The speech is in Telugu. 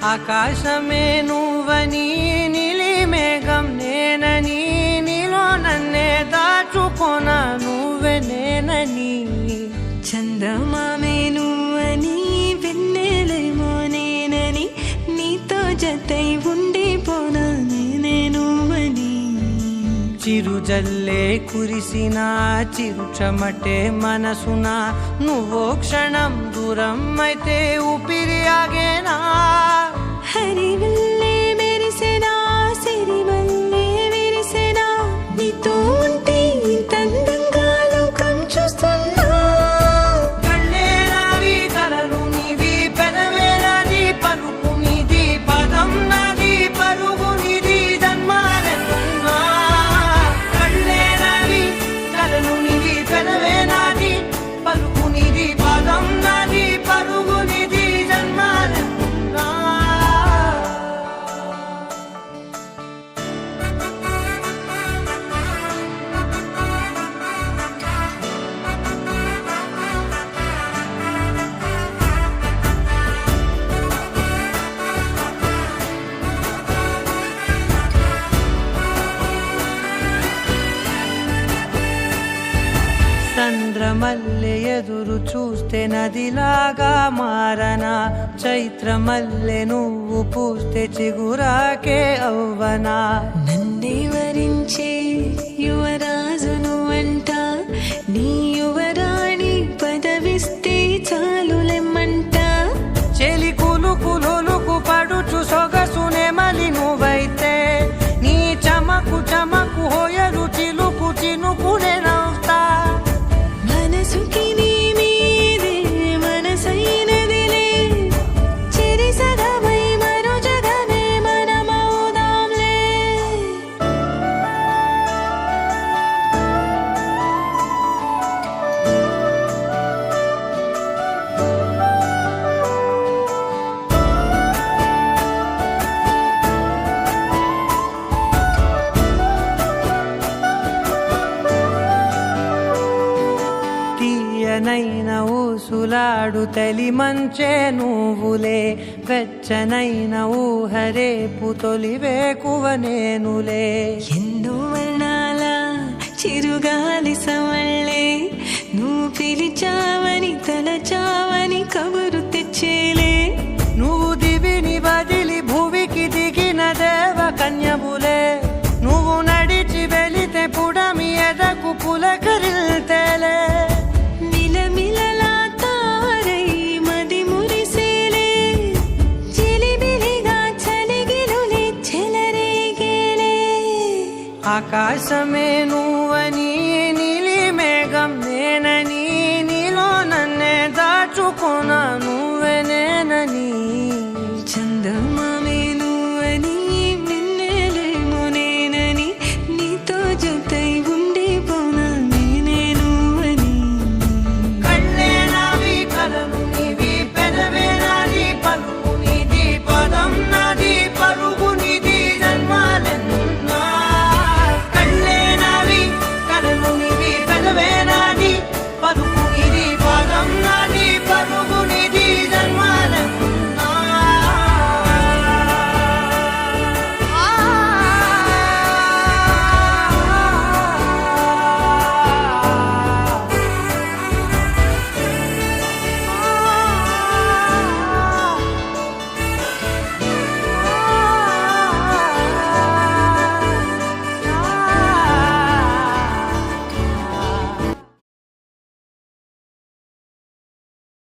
ఆకాశమే నువ్వని నీలి మేఘం నేనని నీలో నన్నే దాచుకోన నువ్వే నేనని చందమామే నువ్వని వెన్నెలేమో నేనని నీతో జతై ఉండిపోనా నేనే నువ్వని చిరుజల్లే కురిసిన చిరుచమటే మనసున నువ్వో క్షణం దూరం అయితే ఊపిరి ఆగేనా హరివల్లే మెరిసెనా సిరివల్లే విరిసెనా నీతో ఉంటే ఇంత అందంగా లోకం చూస్తున్నా కళ్ళే నావి కలలు నీవి పెదవే నాది పలుకు నీది పదం నాది పరుగు నీది జన్మాలెన్నున్నా కళ్ళే నావి కలలు నీవి పెదవే నాది పలుకు నీది పదం నాది పరుగు నీది జన్మాలెన్నున్నా చంద్రమల్లె ఎదురు చూస్తే నదిలాగా మారనా చైత్రమల్లె నువ్వు పూస్తే చిగురాకే అవ్వనా నన్నే వరించే యువరాజును అంట నీ యువరాణి పదవిస్తే చాలులెమ్మంట చెలి కులుకు పడుచు సొగసునే మలి నువ్వైతే నీ చమకు చమకు హోయలు చిలుకు చినుకునే నవ్వుతా మనసుకి నీ మీదే మనసైనదిలే చెరి సగమై మరో జగమే మనమవుదాంలే తీయనైన ఊసులాడు తలి మంచే నువ్వులే వెచ్చనైన ఊహరేపు తొలి వేకువ నేనులే ఎన్నో వర్ణాల చిరుగాలి సవళ్ళే నువ్వు పిలిచావని తలచావని కబురు తెచ్చేలే నువ్వు దివిని బదిలి భువికి దిగిన దేవ కన్యములే